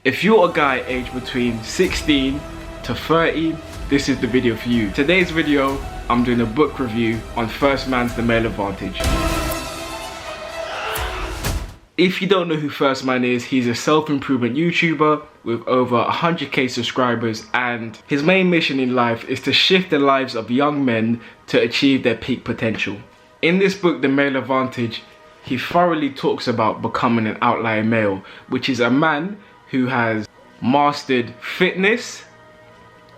If you're a guy aged between 16 to 30, this is the video for you. Today's video, I'm doing a book review on First Man's The Male Advantage. If you don't know who First Man is, he's a self-improvement YouTuber with over 100k subscribers, and his main mission in life is to shift the lives of young men to achieve their peak potential. In this book, The Male Advantage, he thoroughly talks about becoming an outlier male, which is a man who has mastered fitness,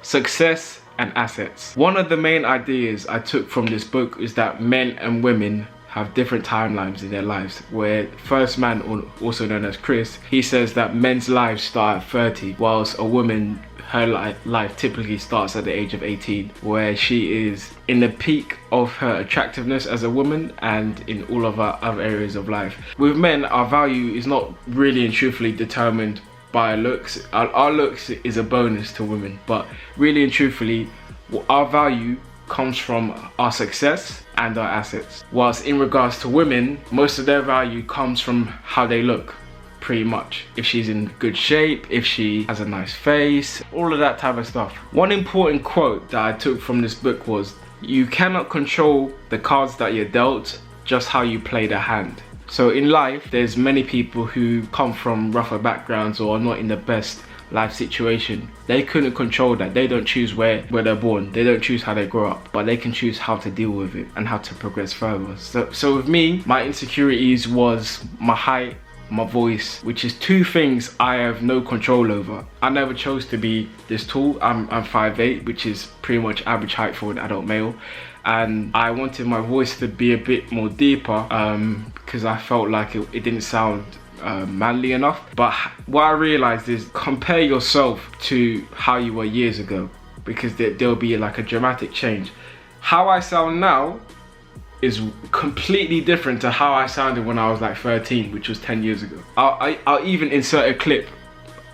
success, and assets. One of the main ideas I took from this book is that men and women have different timelines in their lives, where First Man, also known as Chris, he says that men's lives start at 30, whilst a woman, her life typically starts at the age of 18, where she is in the peak of her attractiveness as a woman and in all of our other areas of life. With men, our value is not really and truthfully determined by looks. Our looks is a bonus to women, but really and truthfully, our value comes from our success and our assets. Whilst in regards to women, most of their value comes from how they look, pretty much. If she's in good shape, if she has a nice face, all of that type of stuff. One important quote that I took from this book was, "You cannot control the cards that you're dealt, just how you play the hand." So in life, there's many people who come from rougher backgrounds or are not in the best life situation. They couldn't control that. They don't choose where they're born. They don't choose how they grow up, but they can choose how to deal with it and how to progress further. So with me, my insecurities was my height, my voice, which is two things I have no control over. I never chose to be this tall. I'm 5'8", which is pretty much average height for an adult male. And I wanted my voice to be a bit more deeper because I felt like it didn't sound manly enough. But what I realized is, compare yourself to how you were years ago, because there'll be like a dramatic change. How I sound now is completely different to how I sounded when I was like 13, which was 10 years ago. I'll even insert a clip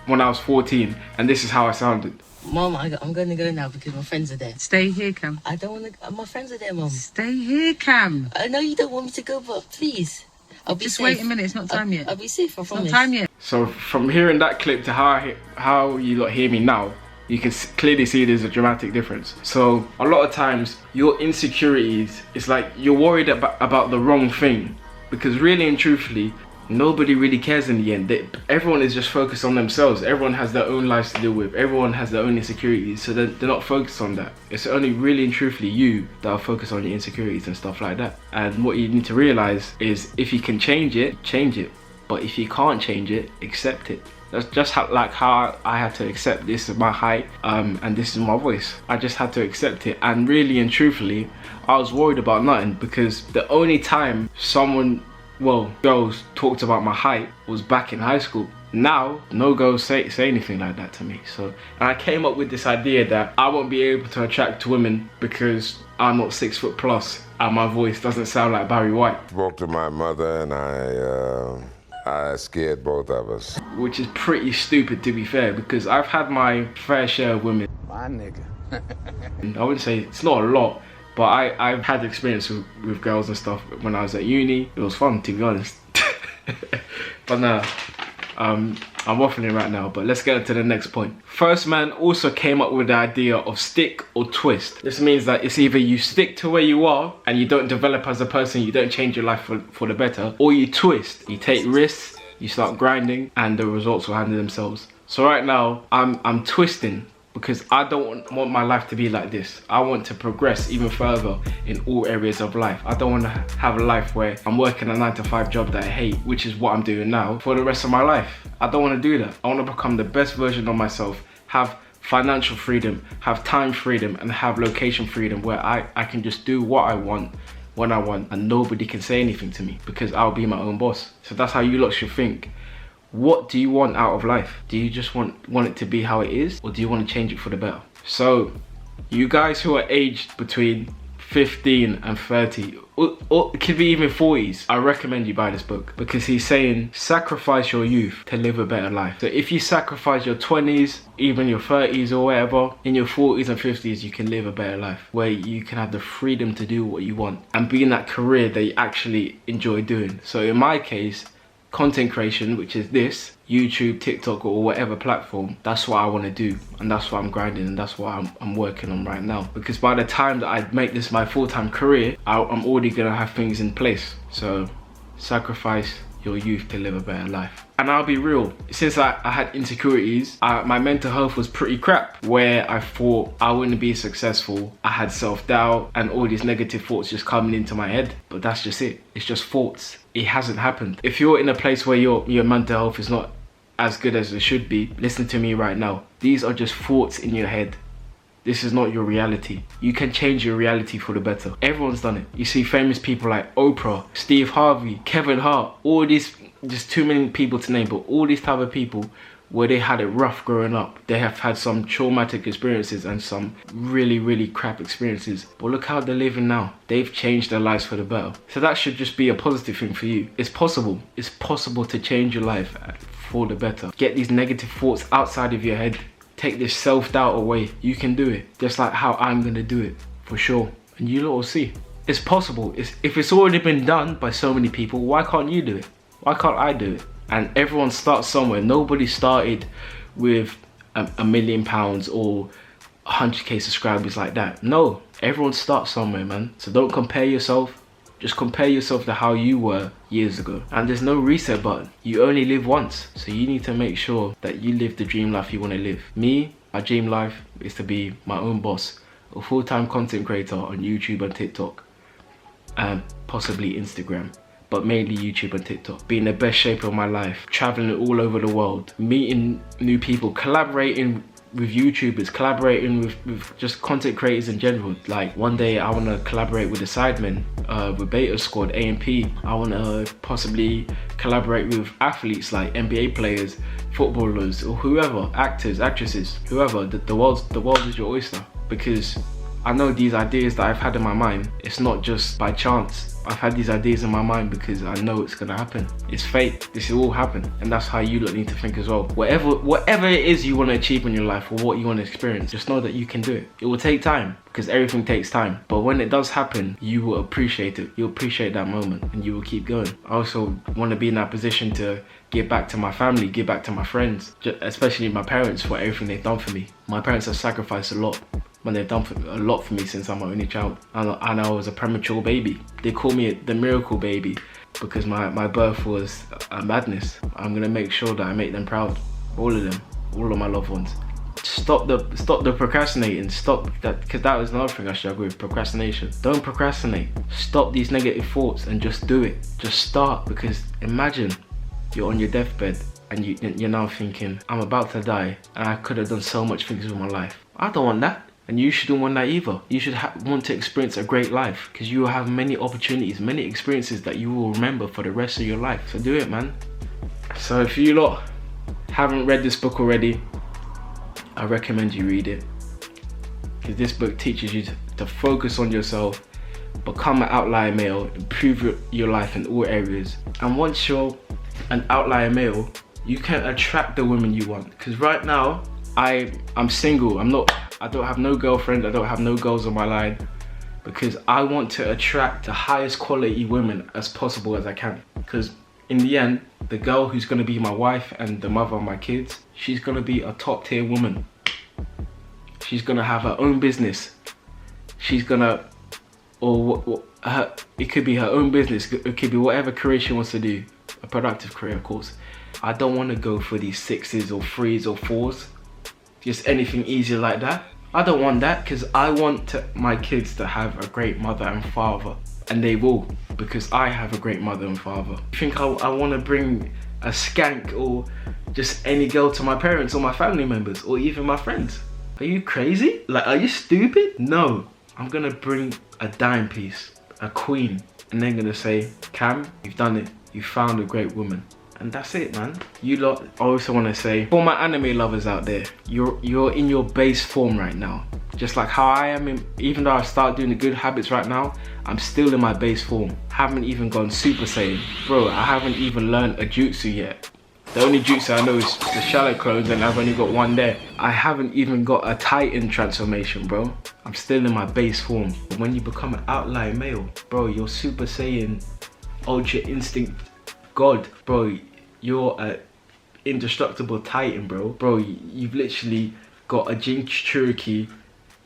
when I was 14, and this is how I sounded. Mom, I'm going to go now because my friends are there. Stay here, Cam. I don't want to... My friends are there, Mom. Stay here, Cam. I know you don't want me to go, but please. I'll be Just safe. wait a minute, it's not time yet. I'll be safe, I promise. It's not time yet. So from hearing that clip to how you lot hear me now, you can clearly see there's a dramatic difference. So a lot of times, your insecurities, it's like you're worried about the wrong thing, because really and truthfully, nobody really cares in the end. Everyone is just focused on themselves. Everyone has their own lives to deal with. Everyone has their own insecurities, so they're not focused on that. It's only really and truthfully you that are focused on your insecurities and stuff like that. And what you need to realize is, if you can change it, change it. But if you can't change it, accept it. That's just how I had to accept this is my height and this is my voice. I just had to accept it. And really and truthfully, I was worried about nothing, because the only time girls talked about my height was back in high school. Now, no girls say anything like that to me. So, and I came up with this idea that I won't be able to attract women because I'm not 6' and my voice doesn't sound like Barry White. Spoke to my mother and I scared both of us. Which is pretty stupid, to be fair, because I've had my fair share of women. My nigga. I wouldn't say it's not a lot, but I've had experience with girls and stuff when I was at uni. It was fun, to be honest. But nah, I'm waffling right now, but let's get into the next point. First Man also came up with the idea of stick or twist. This means that it's either you stick to where you are and you don't develop as a person, you don't change your life for the better, or you twist. You take risks, you start grinding, and the results will handle themselves. So right now, I'm twisting, because I don't want my life to be like this. I want to progress even further in all areas of life. I don't want to have a life where I'm working a 9-to-5 job that I hate, which is what I'm doing now, for the rest of my life. I don't want to do that. I want to become the best version of myself, have financial freedom, have time freedom, and have location freedom, where I can just do what I want, when I want, and nobody can say anything to me, because I'll be my own boss. So that's how you lot should think. What do you want out of life? Do you just want it to be how it is, or do you want to change it for the better? So, you guys who are aged between 15 and 30, or it could be even 40s, I recommend you buy this book, because he's saying sacrifice your youth to live a better life. So if you sacrifice your 20s, even your 30s or whatever, in your 40s and 50s you can live a better life, where you can have the freedom to do what you want and be in that career that you actually enjoy doing. So in my case, content creation, which is this, YouTube, TikTok, or whatever platform, that's what I want to do, and that's what I'm grinding, and that's what I'm working on right now. Because by the time that I make this my full-time career, I'm already gonna have things in place. So sacrifice your youth to live a better life. And I'll be real, since I had insecurities, my mental health was pretty crap, where I thought I wouldn't be successful. I had self-doubt and all these negative thoughts just coming into my head. But that's just it. It's just thoughts. It hasn't happened. If you're in a place where your mental health is not as good as it should be, listen to me right now. These are just thoughts in your head. This is not your reality. You can change your reality for the better. Everyone's done it. You see famous people like Oprah, Steve Harvey, Kevin Hart, all these, just too many people to name, but all these type of people where they had it rough growing up. They have had some traumatic experiences and some really, really crap experiences. But look how they're living now. They've changed their lives for the better. So that should just be a positive thing for you. It's possible. It's possible to change your life for the better. Get these negative thoughts outside of your head. Take this self-doubt away. You can do it. Just like how I'm gonna do it, for sure. And you lot will see. It's possible. If it's already been done by so many people, why can't you do it? Why can't I do it? And everyone starts somewhere. Nobody started with £1 million or 100k subscribers like that. No, everyone starts somewhere, man. So don't compare yourself. Just compare yourself to how you were years ago. And there's no reset button. You only live once. So you need to make sure that you live the dream life you want to live. Me, my dream life is to be my own boss. A full-time content creator on YouTube and TikTok. And possibly Instagram. But mainly YouTube and TikTok. Being the best shape of my life. Traveling all over the world. Meeting new people. Collaborating with YouTubers, collaborating with just content creators in general. Like one day I want to collaborate with the Sidemen, with Beta Squad, A&P. I want to possibly collaborate with athletes like NBA players, footballers, or whoever, actors, actresses, whoever. The world is your oyster. Because I know these ideas that I've had in my mind, it's not just by chance. I've had these ideas in my mind because I know it's gonna happen. It's fate. This will all happen, and that's how you lot need to think as well. Whatever it is you want to achieve in your life or what you want to experience, just know that you can do it. It will take time because everything takes time. But when it does happen, you will appreciate it. You'll appreciate that moment, and you will keep going. I also want to be in that position to give back to my family, give back to my friends, especially my parents for everything they've done for me. My parents have sacrificed a lot. When they've done a lot for me since I'm my only child, and I was a premature baby. They call me the miracle baby because my birth was a madness. I'm gonna make sure that I make them proud, all of them, all of my loved ones. Stop the procrastinating. Stop that, because that was another thing I struggle with, procrastination. Don't procrastinate. Stop these negative thoughts and just do it. Just start, because imagine you're on your deathbed and you're now thinking, I'm about to die and I could have done so much things with my life. I don't want that. And you shouldn't want that either. You should want to experience a great life, because you will have many opportunities, many experiences that you will remember for the rest of your life. So do it, man. So if you lot haven't read this book already, I recommend you read it, because this book teaches you to focus on yourself, become an outlier male, improve your life in all areas. And once you're an outlier male, you can attract the women you want. Because right now, I'm single. I don't have no girlfriend. I don't have no girls on my line, because I want to attract the highest quality women as possible as I can. Because in the end, the girl who's gonna be my wife and the mother of my kids, she's gonna be a top tier woman. She's gonna have her own business. She's gonna, it could be her own business. It could be whatever career she wants to do, a productive career, of course. I don't want to go for these 6s or 3s or 4s. Just anything easier like that. I don't want that, because I want my kids to have a great mother and father, and they will, because I have a great mother and father. You think I want to bring a skank or just any girl to my parents or my family members or even my friends? Are you crazy? Like, are you stupid? No, I'm gonna bring a dime piece, a queen, and they're gonna say, Cam, you've done it. You found a great woman. And that's it, man. You lot, I also want to say, for my anime lovers out there, you're in your base form right now. Just like how I am, even though I start doing the good habits right now, I'm still in my base form. Haven't even gone Super Saiyan. Bro, I haven't even learned a jutsu yet. The only jutsu I know is the shallow clones, and I've only got one there. I haven't even got a Titan transformation, bro. I'm still in my base form. When you become an outlier male, bro, your Super Saiyan, Ultra Instinct God, bro, you're a indestructible titan, bro. Bro, you've literally got a Jinx Cherokee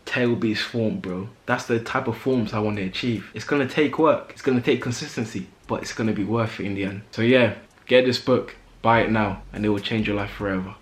tail beast form, bro. That's the type of forms I want to achieve. It's gonna take work, it's gonna take consistency, but it's gonna be worth it in the end. So yeah, get this book, buy it now, and it will change your life forever.